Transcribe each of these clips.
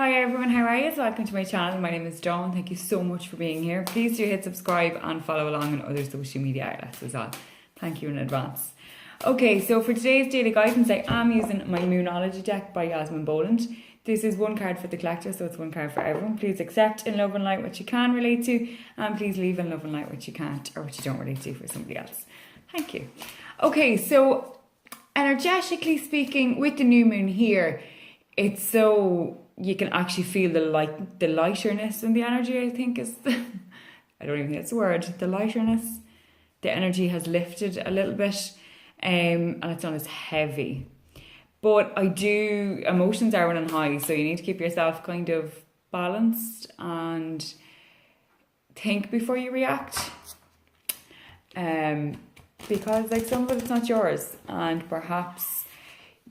Hi everyone, how are you? Welcome to my channel. My name is Dawn. Thank you so much for being here. Please do hit subscribe and follow along on other social media outlets as well. Thank you in advance. Okay, so for today's daily guidance, I am using my Moonology deck by Yasmin Boland. This is one card for the collector, so it's one card for everyone. Please accept in love and light what you can relate to, and please leave in love and light what you can't or what you don't relate to for somebody else. Thank you. Okay, so energetically speaking, with the new moon here, it's so you can actually feel the lighterness in the energy. I think is I don't even think it's the word. The lighterness, the energy has lifted a little bit, and it's not as heavy. But emotions are running high, so you need to keep yourself kind of balanced and think before you react. Because like some of it's not yours, and perhaps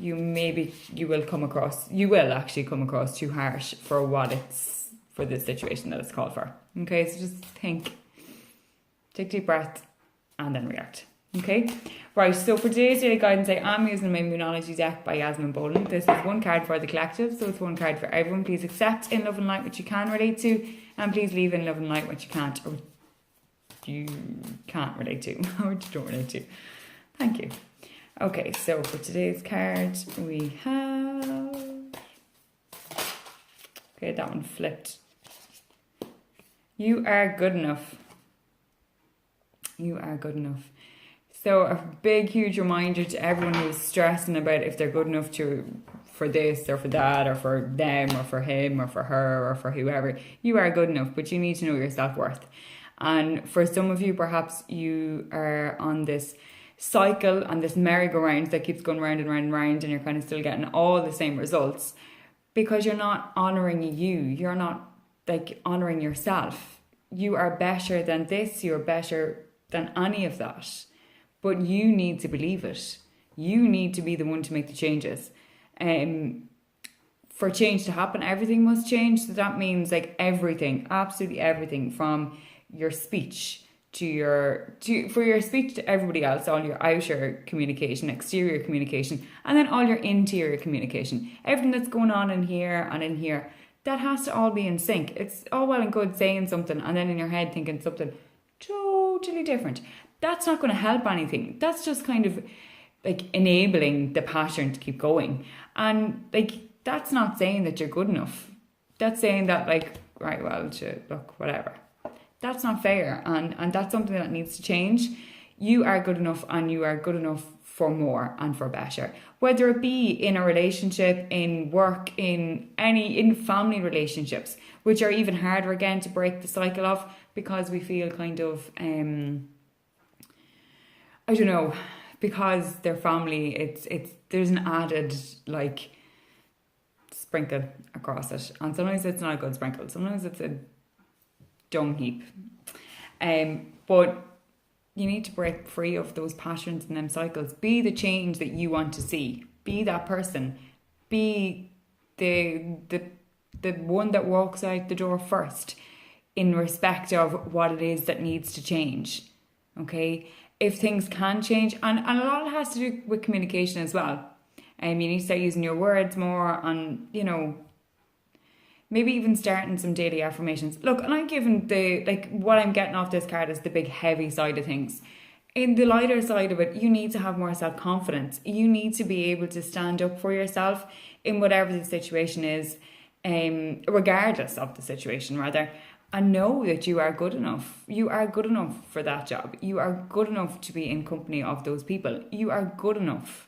you will actually come across too harsh for the situation that it's called for. Okay, so just think, take a deep breath, and then react. Okay, right, so for today's daily guidance, I am using my Moonology deck by Yasmin Boland. This is one card for the collective, so it's one card for everyone. Please accept in love and light what you can relate to, and please leave in love and light what you can't or you can't relate to or you don't relate to. Thank you. Okay, so for today's card, we have... Okay, that one flipped. You are good enough. You are good enough. So a big, huge reminder to everyone who's stressing about if they're good enough for this or for that or for them or for him or for her or for whoever. You are good enough, but you need to know your self-worth. And for some of you, perhaps you are on this cycle and this merry-go-round that keeps going round and round and round, and you're kind of still getting all the same results because you're not honouring you. You're not like honouring yourself. You are better than this. You're better than any of that. But you need to believe it. You need to be the one to make the changes. For change to happen, everything must change. So that means like everything, absolutely everything, from your speech for your speech to everybody else, all your outer communication, exterior communication, and then all your interior communication. Everything that's going on in here and in here, that has to all be in sync. It's all well and good saying something and then in your head thinking something totally different. That's not going to help anything. That's just kind of like enabling the pattern to keep going. And like, that's not saying that you're good enough. That's saying that like, right, well, look, whatever. That's not fair, and that's something that needs to change. You are good enough, and you are good enough for more and for better. Whether it be in a relationship, in work, in family relationships, which are even harder again to break the cycle of because we feel kind of, I don't know, because they're family, there's an added like sprinkle across it, and sometimes it's not a good sprinkle. Sometimes it's a dung heap. But you need to break free of those patterns and them cycles. Be the change that you want to see. Be that person. Be the one that walks out the door first in respect of what it is that needs to change. Okay? If things can change, and a lot of it has to do with communication as well. You need to start using your words more, and maybe even starting some daily affirmations. Look, and I'm giving what I'm getting off this card is the big heavy side of things. In the lighter side of it, you need to have more self-confidence. You need to be able to stand up for yourself in whatever the situation is, regardless of the situation rather, and know that you are good enough. You are good enough for that job. You are good enough to be in company of those people. You are good enough.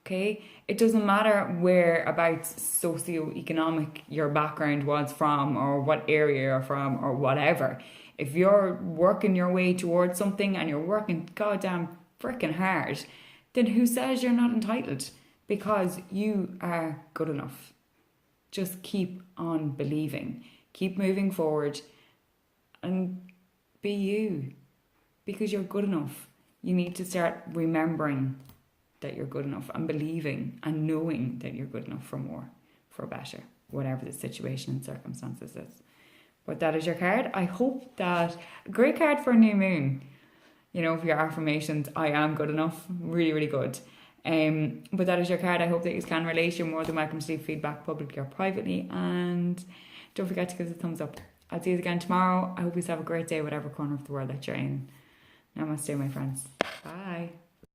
Okay, it doesn't matter whereabouts socioeconomic your background was from or what area you're from or whatever. If you're working your way towards something and you're working goddamn freaking hard, then who says you're not entitled? Because you are good enough. Just keep on believing. Keep moving forward and be you. Because you're good enough. You need to start remembering that you're good enough and believing and knowing that you're good enough for more, for better, whatever the situation and circumstances is. But that is your card. I hope that a great card for a new moon. For your affirmations. I am good enough. Really, really good. But that is your card. I hope that you can relate. You're more than welcome to leave feedback publicly or privately, and don't forget to give us a thumbs up. I'll see you again tomorrow. I hope you have a great day, whatever corner of the world that you're in. Namaste, my friends. Bye.